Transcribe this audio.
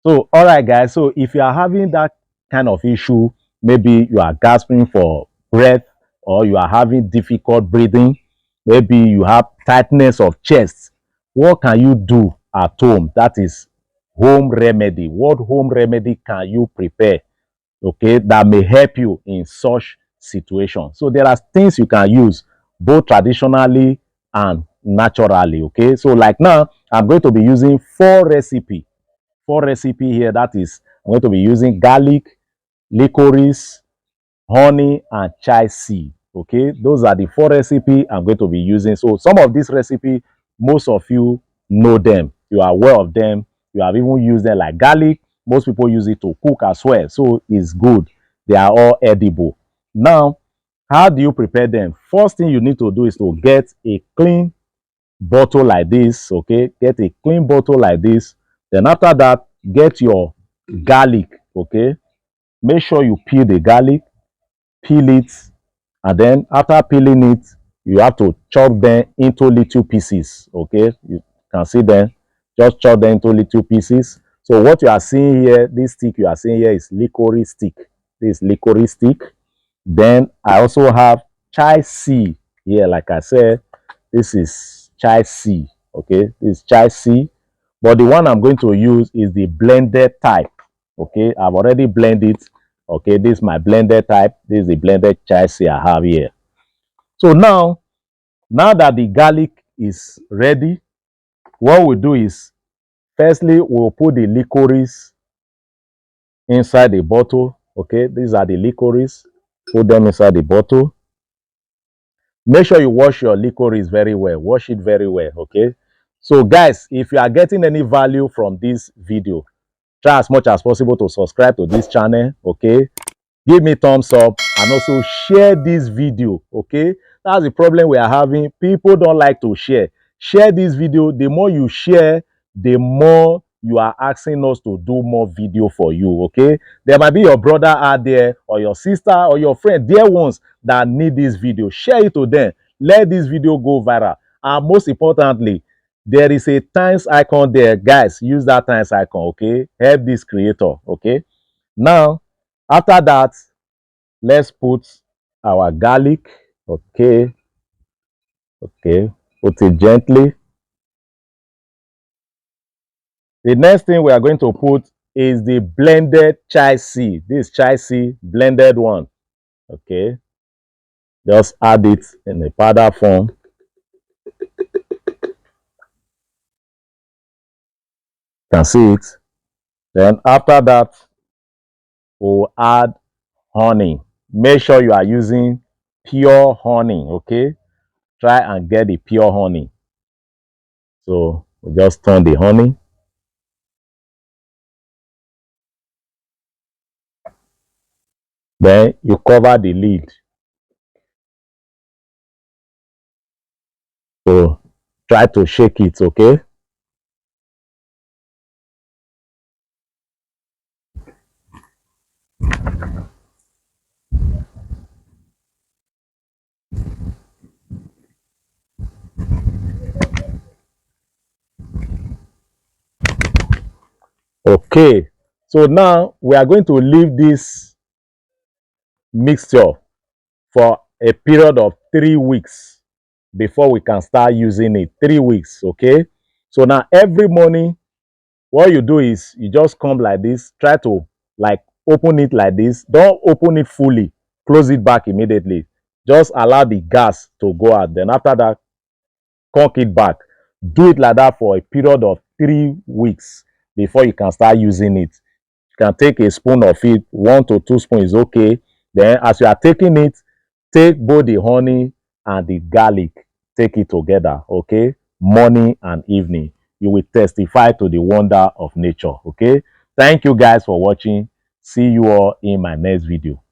So, all right, guys. So, if you are having that kind of issue, maybe you are gasping for breath or you are having difficult breathing, maybe you have tightness of chest, what can you do at home? That is home remedy. What home remedy can you prepare? Okay, that may help you in such situation. So there are things you can use both traditionally and naturally. Okay, so like now I'm going to be using four recipe here. That is, I'm going to be using garlic, licorice, honey, and chai seed. Okay, those are the four recipe I'm going to be using. So some of these recipe, most of you know them. You are aware of them. You have even used them like garlic. Most people use it to cook as well. So it's good. They are all edible. Now, how do you prepare them? First thing you need to do is to get a clean bottle like this. Okay, get a clean bottle like this. Then after that, get your garlic. Okay, make sure you peel the garlic, peel it, and then after peeling it, you have to chop them into little pieces. Okay, you can see them. Just chop them into little pieces. So what you are seeing here, this stick you are seeing here is licorice stick. This licorice stick. Then I also have chai seed here. Like I said, this is chai seed. Okay, this is chai seed. But the one I'm going to use is the blended type. Okay, I've already blended it. Okay, this is my blended type. This is the blended chai seed I have here. So now that the garlic is ready, what we'll do is, firstly, we'll put the licorice inside the bottle. Okay, these are the licorice. Put them inside the bottle. Make sure you wash your licorice very well. Wash it very well. Okay. So, guys, if you are getting any value from this video, try as much as possible to subscribe to this channel. Okay, give me thumbs up and also share this video. Okay, that's the problem we are having. People don't like to share this video. The more you share, the more you are asking us to do more video for you. Okay, there might be your brother out there or your sister or your friend, dear ones, that need this video. Share it to them. Let this video go viral. And most importantly, there is a times icon there. Guys, use that times icon. Okay, help this creator. Okay, now after that, let's put our garlic. Okay, okay, put it gently. The next thing we are going to put is the blended chai seed. This chai seed, blended one. Okay, just add it in a powder form. You can see it. Then after that, we'll add honey. Make sure you are using pure honey. Okay, try and get the pure honey. So we just turn the honey. Then you cover the lid. So try to shake it, okay? Okay. So now we are going to leave this mixture for a period of 3 weeks before we can start using it. 3 weeks, okay? So now every morning, what you do is you just come like this, try to like open it like this. Don't open it fully, close it back immediately. Just allow the gas to go out. Then after that, cork it back. Do it like that for a period of 3 weeks before you can start using it. You can take a spoon of it, 1 to 2 spoons is okay. Then as you are taking it, take both the honey and the garlic, take it together, okay? Morning and evening. You will testify to the wonder of nature, okay? Thank you guys for watching. See you all in my next video.